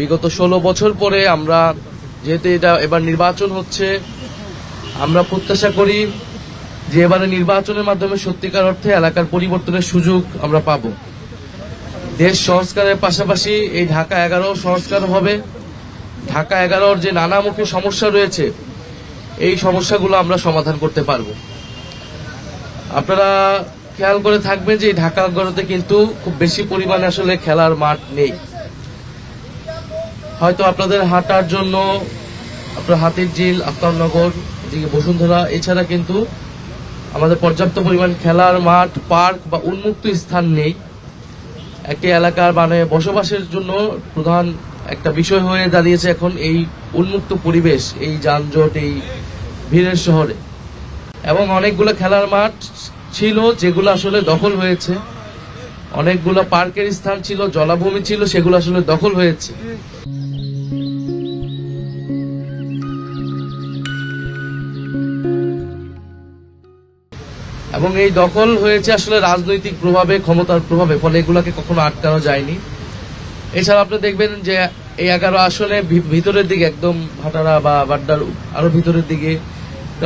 বিগত 16 বছর পরে আমরা যেহেতু এটা এবার নির্বাচন হচ্ছে, আমরা প্রত্যাশা করি যে এবারে নির্বাচনের মাধ্যমে সত্যিকার অর্থে এলাকার পরিবর্তনের সুযোগ আমরা পাব। দেশ সংস্কারের পাশাপাশি এই ঢাকা 11 সংস্কার হবে। ঢাকা 11-র যে নানামুখী সমস্যা রয়েছে, এই সমস্যাগুলো আমরা সমাধান করতে পারব। আপনারা খেয়াল করে থাকবেন যে ঢাকা 11-তে কিন্তু খুব বেশি পরিমাণে আসলে খেলার মাঠ নেই। হয়তো আপনাদের হাঁটার জন্য আপনার হাতিরঝিল, আফতাবনগর, এদিকে বসুন্ধরা, এছাড়া কিন্তু আমাদের পর্যাপ্ত পরিমাণ খেলার মাঠ, পার্ক বা উন্মুক্ত স্থান নেই। একটি এলাকার মানে বসবাসের জন্য প্রধান একটা বিষয় হয়ে দাঁড়িয়েছে এখন এই উন্মুক্ত পরিবেশ, এই যানজট, এই ভিড়ের শহরে। এবং অনেকগুলো খেলার মাঠ ছিল যেগুলো আসলে দখল হয়েছে, অনেকগুলো পার্কের স্থান ছিল, জলাভূমি ছিল, সেগুলো আসলে দখল হয়েছে। এবং এই দখল হয়েছে আসলে রাজনৈতিক প্রভাবে, ক্ষমতার প্রভাবে, ফলে এগুলাকে কখনো আটকানো যায়নি। এছাড়া আপনি দেখবেন যে এই 11 আসনে ভিতরের দিকে একদম ভাটারা বা বাড্ডার আরো ভিতরের দিকে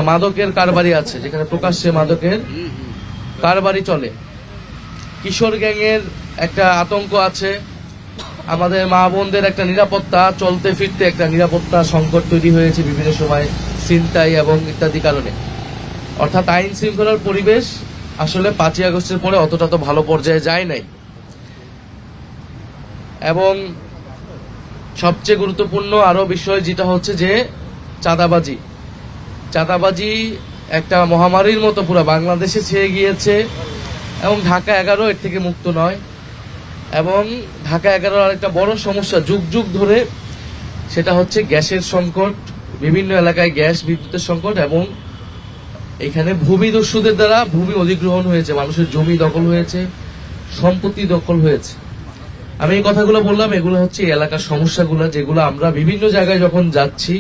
মাদকের কারবারি আছে, যেখানে প্রকাশ্যে মাদকের কারবারি চলে। কিশোর গ্যাংয়ের একটা আতঙ্ক আছে। আমাদের মা বোনদের একটা নিরাপত্তা, চলতে ফিরতে একটা নিরাপত্তা সংকট তৈরি হয়েছে বিভিন্ন সময় ছিনতাই এবং ইত্যাদি কারণে। অর্থাৎ আইন শৃঙ্খলার পরিবেশ আসলে 5ই আগস্টের পরে অতটা তো ভালো পর্যায়ে যায় নাই। এবং সবচেয়ে গুরুত্বপূর্ণ আরো বিষয় যেটা হচ্ছে যে চাঁদাবাজি একটা মহামারীর মতো পুরো বাংলাদেশে ছেয়ে গিয়েছে এবং ঢাকা 11 এর থেকে মুক্ত নয়। এবং ঢাকা 11 আর একটা বড় সমস্যা যুগ যুগ ধরে, সেটা হচ্ছে গ্যাসের সংকট, বিভিন্ন এলাকায় গ্যাস বিদ্যুতের সংকট, এবং এখানে ভূমিদস্যুদের দ্বারা ভূমি অধিগ্রহণ হয়েছে, মানুষের জমি দখল হয়েছে, সম্পত্তি দখল হয়েছে। আমি এই কথাগুলো বললাম, এগুলো হচ্ছে এলাকার সমস্যাগুলো, যেগুলো আমরা বিভিন্ন জায়গায় যখন যাচ্ছি,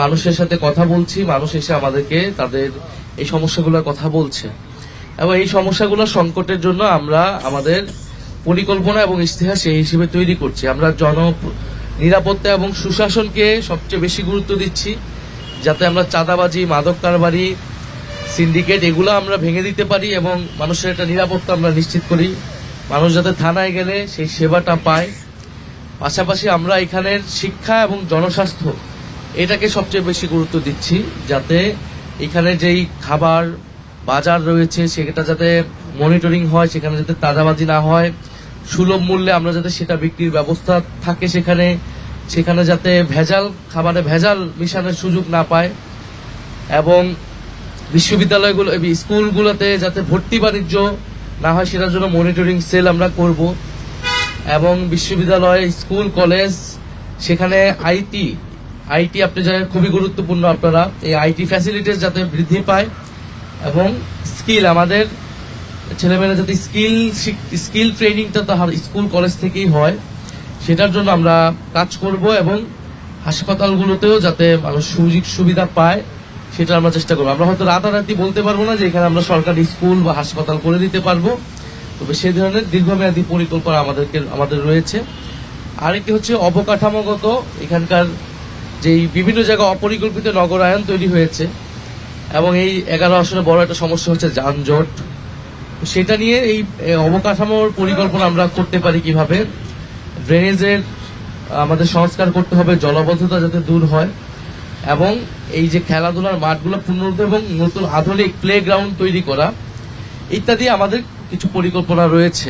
মানুষের সাথে কথা বলছি, মানুষ এসে আমাদেরকে তাদের এই সমস্যাগুলোর কথা বলছে। এবং এই সমস্যাগুলো সংকটের জন্য আমরা আমাদের পরিকল্পনা এবং ইশতেহার সেই হিসেবে তৈরি করছি। আমরা নিরাপত্তা এবং সুশাসনকে সবচেয়ে বেশি গুরুত্ব দিচ্ছি, যাতে আমরা চাঁদাবাজি, মাদক কারবারি, সিন্ডিকেট এগুলো আমরা ভেঙে দিতে পারি এবং মানুষের একটা নিরাপত্তা আমরা নিশ্চিত করি, মানুষ যাতে থানায় গেলে সেই সেবাটা পায়। পাশাপাশি আমরা এখানের শিক্ষা এবং জনস্বাস্থ্য এটাকে সবচেয়ে বেশি গুরুত্ব দিচ্ছি, যাতে এখানে যেই খাবার বাজার রয়েছে সেটা যাতে মনিটরিং হয়, সেখানে যাতে চাঁদাবাজি না হয়, সুলভ মূল্যে আমরা যাতে সেটা বিক্রির ব্যবস্থা থাকে, সেখানে যাতে খাবারে ভেজাল মিশানোর সুযোগ না পায়, এবং বিশ্ববিদ্যালয়গুলো, স্কুলগুলোতে যাতে ভর্তি বাণিজ্য না হয় সেটার জন্য মনিটরিং সেল আমরা করব। এবং বিশ্ববিদ্যালয়, স্কুল, কলেজ, সেখানে আইটি আপনি জানেন খুবই গুরুত্বপূর্ণ। আপনারা এই আইটি ফ্যাসিলিটিস যাতে বৃদ্ধি পায় এবং স্কিল, আমাদের ছেলেমেয়েরা যাতে স্কিল ট্রেনিংটা তার স্কুল কলেজ থেকেই হয়, সেটার জন্য আমরা কাজ করব। এবং হাসপাতালগুলোতেও যাতে মানুষ সুযোগ সুবিধা পায় সেটা আমরা চেষ্টা করবো। আমরা হয়তো রাতারাতি বলতে পারবো না যে এখানে আমরা সরকারি স্কুল বা হাসপাতাল করে দিতে পারবো, তবে সেই ধরনের দীর্ঘমেয়াদী পরিকল্পনা আমাদের রয়েছে। আরেকটি হচ্ছে অবকাঠামোগত, এখানকার যেই বিভিন্ন জায়গায় অপরিকল্পিত নগরায়ন তৈরি হয়েছে এবং এই 11 আসনে বড় একটা সমস্যা হচ্ছে যানজট। সেটা নিয়ে এই অবকাঠামোর পরিকল্পনা আমরা করতে পারি কিভাবে, ড্রেনেজের আমাদের সংস্কার করতে হবে, জলাবদ্ধতা যাতে দূর হয়, এবং এই যে খেলাধুলার মাঠগুলো পুনরুদ্ধার এবং নতুন আধুনিক প্লে গ্রাউন্ড তৈরি করা ইত্যাদি আমাদের কিছু পরিকল্পনা রয়েছে।